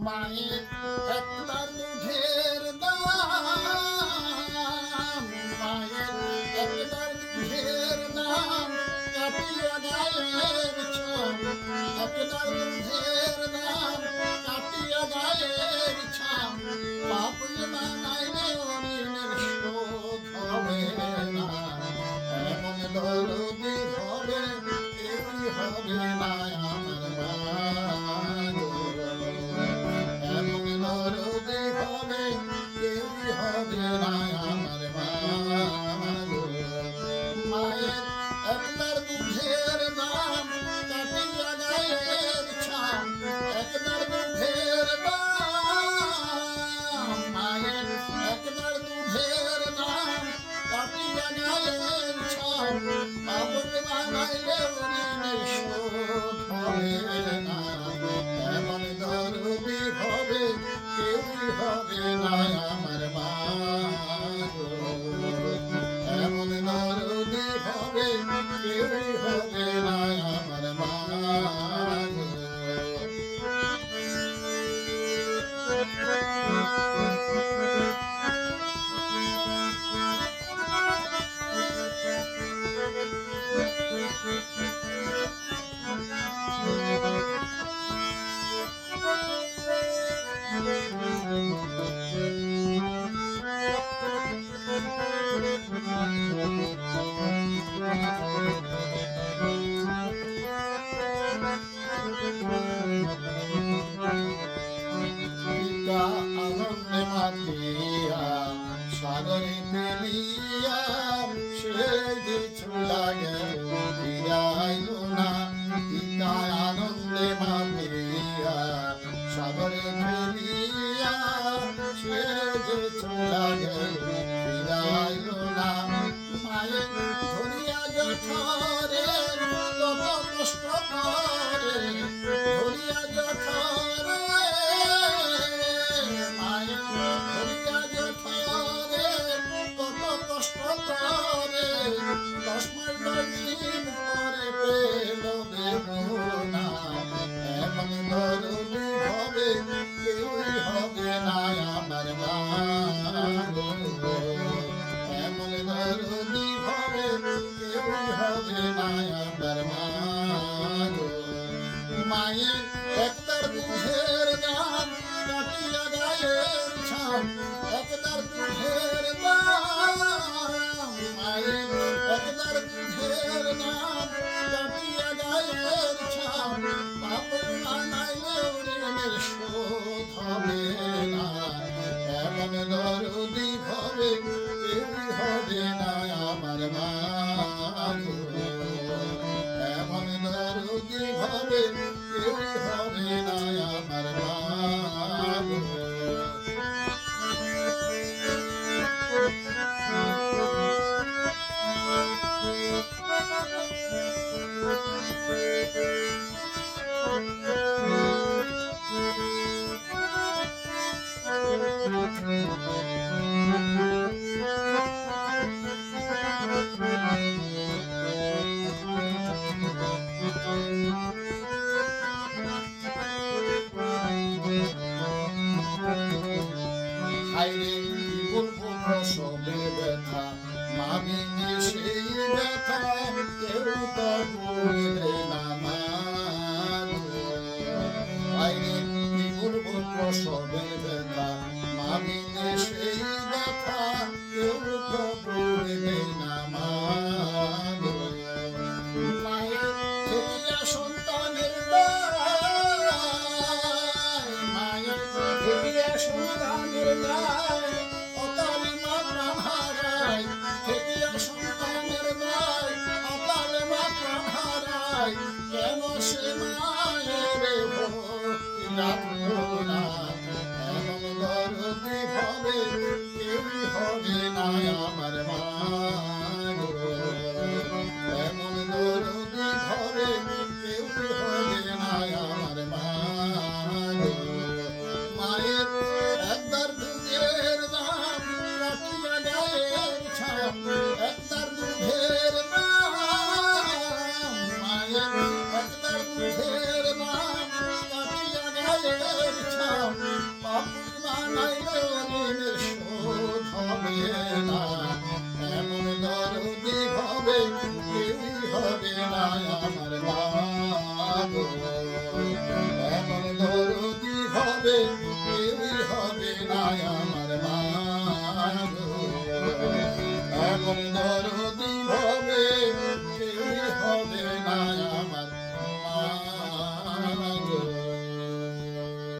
মায়ের একটা দুধের দাম, মায়ের একটা দুধের দাম কাটিয়া গায়ের ছাম, একটা দুধের দাম কাটিয়া গায়ের ছাম, পাপড়ি বানাইলে ঋণের শোধ হবে না, এমন দরদি হবে কেউই হবে না আমার মা। মায়ের একদার দুধের দাম কাটিয়া গায়ের ছাম, একদার দুধের দাম, মায়ের একদার দুধের দাম কাটিয়া গায়ের ছাম, পাপড়ি বানাইলে ঋণের শোধ হবে না, এমন দরদি হবে কেউই হবে না আমার মা। এমন দরদি হবে কেউই হবে না আমার মা। আনন্দে মাতিয়া সাগরে পেলিয়া সে যে চুলা গেল ফিরাইল না, পিতায় আনন্দে মাতিয়া সাগরে পেলিয়া সে যে চুলা গেল ফিরাইল না, মায়ের ধরিয়া জঠরে কত কষ্ট করে, ধরিয়া জঠরে দশ মাস 10 দিন পরে পেল বেদনা, এমন দরদি হবে কেউই হবে না আমার মা। এমন দরদি হবে কেউই হবে না আমার মা। মায়ের একদার দুধের দাম কাটিয়া গায়ের ছাম, একদার দুধের দাম, মায়ের একদার দুধের দাম কাটিয়া গায়ের ছাম, পাপড়ি বানাইলে ঋণের শোধ হবে না, এমন দরদি হবে কেউই হবে না আমার মা। এমন দরদি হবে কেউই হবে না আমার মা। হায়রে কি বলবো প্রসবের ব্যথা, মা ভেঙে সেই ব্যথা কেউ তো বুঝবে না মা। হায়রে কি বলবো প্রসবের ব্যথা, মা ভেঙে সেই ব্যথা কেউ তো বুঝবে না মা। মায়ের থেকিয়া সন্তানের দায়, মায়ের থেকিয়া সন্তানের দায়, অকালে মা প্রাণ হারায়, থেকিয়া সন্তানের দায়, অকালে মা প্রাণ হারায়, কেন সে মায়ের ভক্তি রাখলো না, এমন দরদি হবে কেউই হবে না আমার মা। এমন দরদি হবে কেউই হবে না আমার মা। মায়ের একদার দুধের দাম কাটিয়া গায়ের ছাম, একদার দুধের দাম, মায়ের একদার দুধের দাম কাটিয়া গায়ের নাইলে ঋণের শোধ হবে না, এমন দরদি হবে কেউই হবে না আমার মা গো। এমন দরদি হবে কেউই হবে না আমার মা গো। এমন দরদি